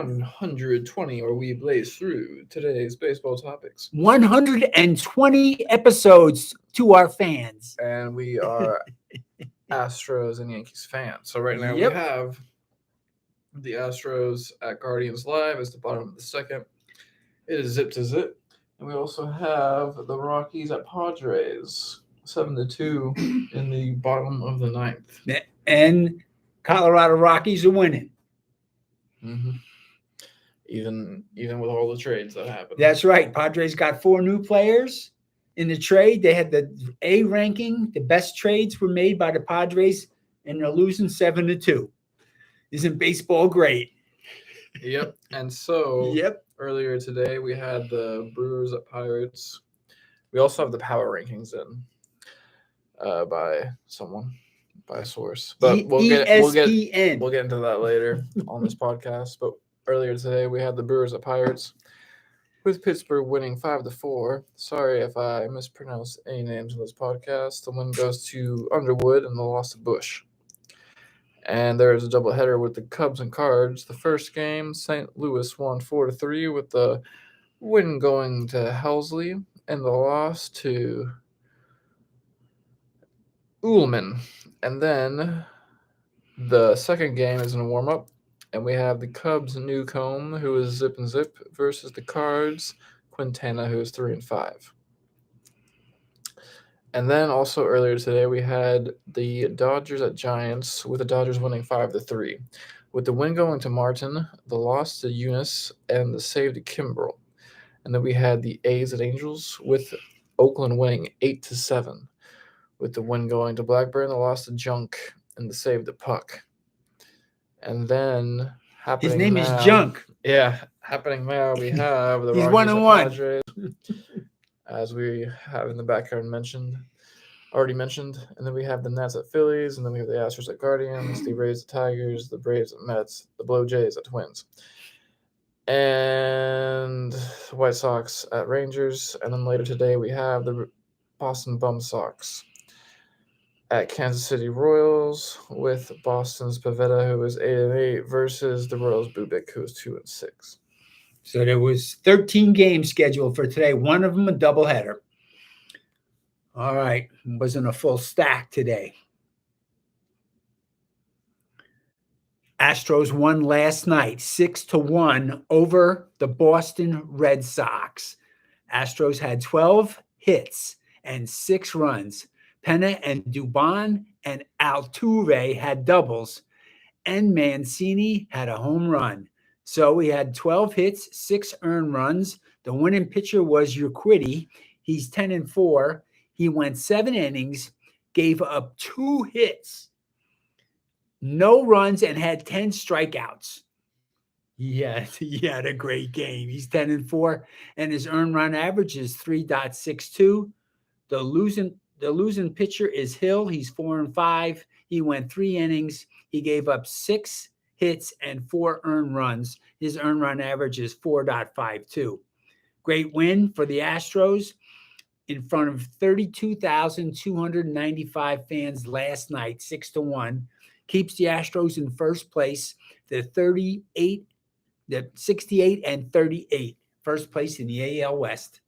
120, where we blaze through today's baseball topics. 120 episodes to our fans. And we are Astros and Yankees fans. So right now Yep. we have the Astros at Guardians Live as the bottom of the second. It is zip to zip. And we also have the Rockies at Padres, 7-2 in the bottom of the ninth. And Colorado Rockies are winning. Mm-hmm. Even with all the trades that happened. That's right. Padres got 4 new players in the trade. They had the A ranking. The best trades were made by the Padres, and they're losing 7-2. Isn't baseball great? Yep. And so Yep. Earlier today we had the Brewers at Pirates. We also have the power rankings in by a source. But we'll get into that later on this podcast. But earlier today we had the Brewers at Pirates, with Pittsburgh winning 5-4. Sorry if I mispronounced any names in this podcast. The win goes to Underwood and the loss to Bush. And there's a doubleheader with the Cubs and Cards. The first game, St. Louis won 4-3 with the win going to Helsley and the loss to Ullman. And then the second game is in a warm-up, and we have the Cubs Newcomb, who is zip and zip, versus the Cards Quintana, who is 3-5. And then also earlier today, we had the Dodgers at Giants, with the Dodgers winning 5-3. With the win going to Martin, the loss to Eunice, and the save to Kimbrel. And then we had the A's at Angels, with Oakland winning 8-7. With the win going to Blackburn, the loss to Junk, and the save to Puck. And then his name is Junk. Yeah, happening now, we have the He's Rockies 1-1. at Padres. As we have in the background already mentioned. And then we have the Nats at Phillies, and then we have the Astros at Guardians, the Rays at Tigers, the Braves at Mets, the Blue Jays at Twins, and the White Sox at Rangers. And then later today we have the Boston Bum Sox at Kansas City Royals, with Boston's Pavetta, who is 8-8, versus the Royals' Bubik, who is 2-6. So there was 13 games scheduled for today. One of them a doubleheader. All right. Wasn't a full stack today. Astros won last night 6-1 over the Boston Red Sox. Astros had 12 hits and 6 runs. Pena and Dubon and Altuve had doubles, and Mancini had a home run. So we had 12 hits, 6 earned runs. The winning pitcher was Urquidy. He's 10-4. He went 7 innings, gave up 2 hits, no runs, and had 10 strikeouts. He had a great game. He's 10-4, and his earned run average is 3.62. The losing pitcher is Hill. He's 4-5. He went 3 innings. He gave up 6 hits and 4 earned runs. His earned run average is 4.52. Great win for the Astros in front of 32,295 fans last night, 6-1. Keeps the Astros in first place, the 68-38, first place in the AL West.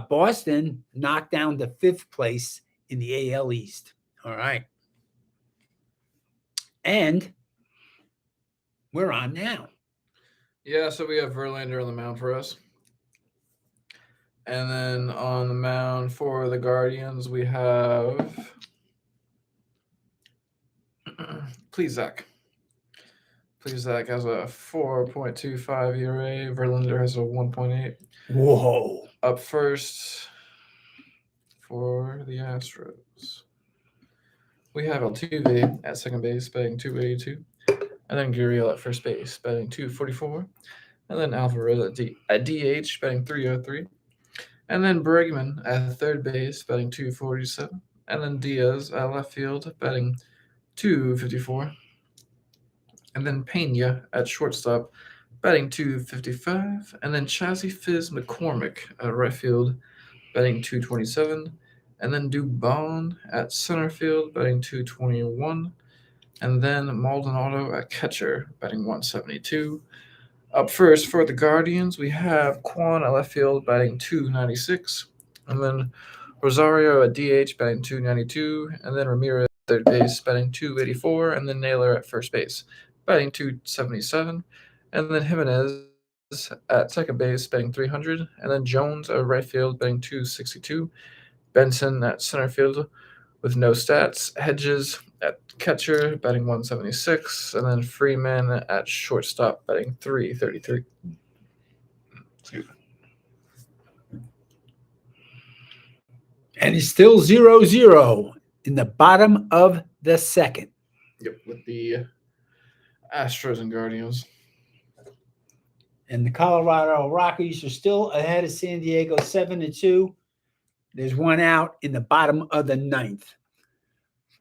Boston knocked down the 5th place in the AL East. All right. And we're on now. Yeah, so we have Verlander on the mound for us. And then on the mound for the Guardians, we have Plesac. Plesac has a 4.25 ERA. Verlander has a 1.8. Whoa. Up first for the Astros, we have Altuve at second base, batting .282. And then Gurriel at first base, batting .244. And then Alvarez at DH, batting .303. And then Bregman at third base, batting .247. And then Diaz at left field, batting .254. And then Pena at shortstop, batting .255. And then Chazzy Fizz McCormick at right field, batting .227. And then Dubon at center field, batting .221. And then Maldonado at catcher, batting .172. Up first for the Guardians, we have Quan at left field batting 296, and then Rosario at DH batting 292, and then Ramirez at third base batting 284, and then Naylor at first base batting 277, and then Jimenez at second base batting 300, and then Jones at right field batting 262, Benson at center field with no stats, Hedges at catcher batting 176, and then Freeman at shortstop batting 333. Excuse me. And it's still 0-0 in the bottom of the second. Yep, with the Astros and Guardians. And the Colorado Rockies are still ahead of San Diego 7-2. There's one out in the bottom of the ninth.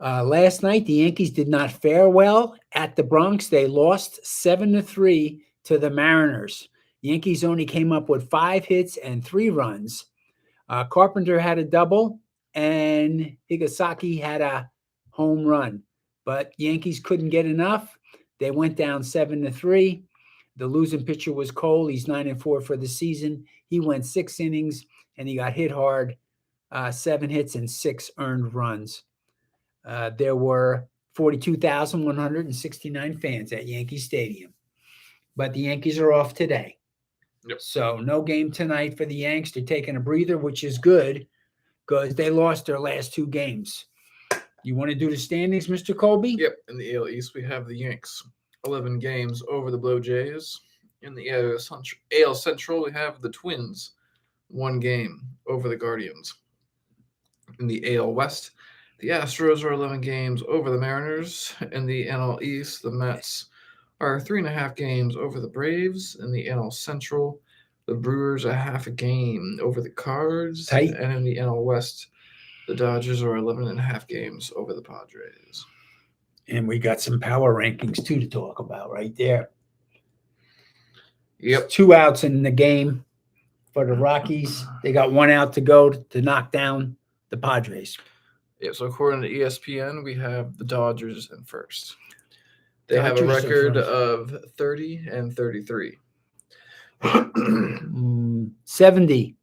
Last night, the Yankees did not fare well at the Bronx. They lost 7-3 to the Mariners. Yankees only came up with 5 hits and 3 runs. Carpenter had a double, and Higasaki had a home run. But Yankees couldn't get enough. They went down 7-3. The losing pitcher was Cole. He's 9-4 for the season. He went 6 innings, and he got hit hard. 7 hits and 6 earned runs. There were 42,169 fans at Yankee Stadium. But the Yankees are off today. Yep. So no game tonight for the Yanks. They're taking a breather, which is good because they lost their last 2 games. You want to do the standings, Mr. Colby? Yep, in the AL East, we have the Yanks, 11 games over the Blue Jays. In the AL Central, we have the Twins, 1 game over the Guardians. In the AL West, the Astros are 11 games over the Mariners. In the NL East, the Mets are 3.5 games over the Braves. In the NL Central, the Brewers are half a game over the Cards. Tight. And in the NL West, the Dodgers are 11.5 games over the Padres. And we got some power rankings, too, to talk about right there. Yep. 2 outs in the game for the Rockies. They got 1 out to go to knock down the Padres. Yeah, so according to ESPN, we have the Dodgers in first. They have a Dodgers are record first. of 30 and 33. 70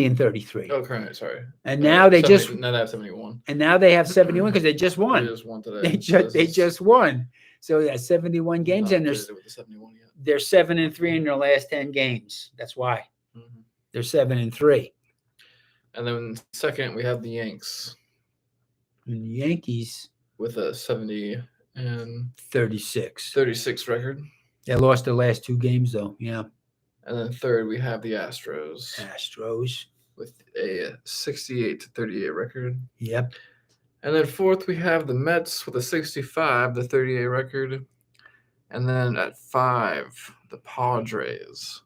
and 33. Oh, correct. Sorry. And now they 70, just now they have 71. and now they have 71 because they just won. They just won today. They just won. So that's 71 games, and with the 71 yet. they're 7-3 in their last 10 games. That's why they're 7-3. And then second, we have the Yanks And the Yankees with a 70 and 36. 36 record. They lost their last 2 games though. Yeah. And then third, we have the Astros Astros. with a 68 to 38 record. Yep. And then fourth, we have the Mets with a 65 to 38 record. And then at 5, the Padres.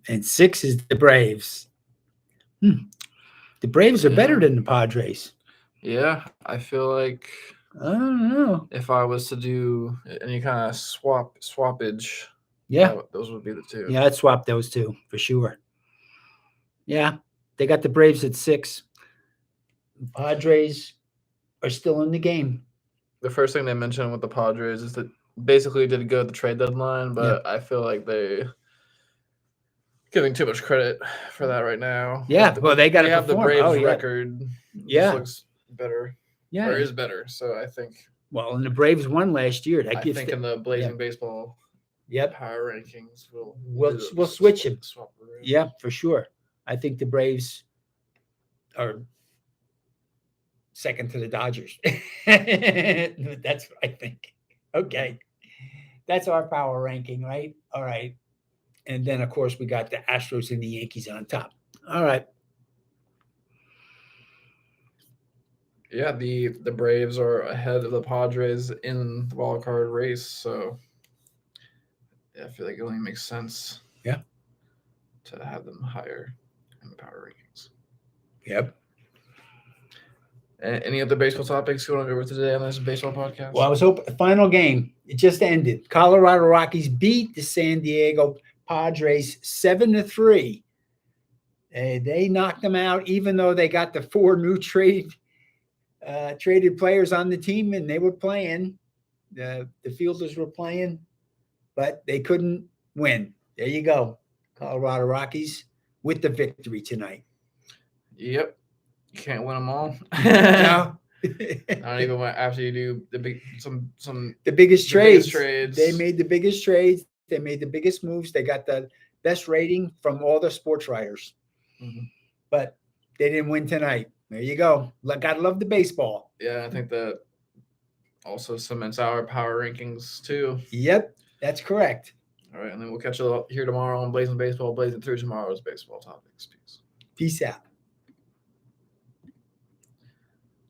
And 6 is the Braves. The Braves are better than the Padres. Yeah, I feel like I don't know. if I was to do any kind of swappage, Yeah. those would be the 2. Yeah, I'd swap those 2 for sure. Yeah. They got the Braves at 6. The Padres are still in the game. The first thing they mentioned with the Padres is that basically did good at the trade deadline, but I feel like they giving too much credit for that right now. Yeah, well, they got to have the perform. Braves record. Yeah. Looks better. Yeah. Or is better. So I think. Well, and the Braves won last year. That I gives think in the Blazing Baseball power rankings, we'll switch it. Swap around. Yeah, for sure. I think the Braves are second to the Dodgers. That's what I think. Okay. That's our power ranking, right? All right. And then, of course, we got the Astros and the Yankees on top. All right. Yeah, the Braves are ahead of the Padres in the wild card race, so yeah, I feel like it only makes sense. Yeah. To have them higher in the power rankings. Yep. Any other baseball topics you want to go over today on this baseball podcast? Well, I was hoping final game. It just ended. Colorado Rockies beat the San Diego Padres 7-3. They knocked them out, even though they got the 4 new traded players on the team, and they were playing. The fielders were playing. but they couldn't win. There you go. Colorado Rockies with the victory tonight. Yep. You can't win them all. No. Not even after you do the big the biggest the trades. biggest trades. They made the biggest trades. They made the biggest moves. They got the best rating from all the sports writers. Mhm. But they didn't win tonight. There you go. Gotta love the baseball. Yeah, I think that also cements our power rankings too. Yep, that's correct. All right, and then we'll catch you here tomorrow on Blazing Baseball, blazing through tomorrow's baseball topics. Peace. Peace out.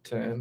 10.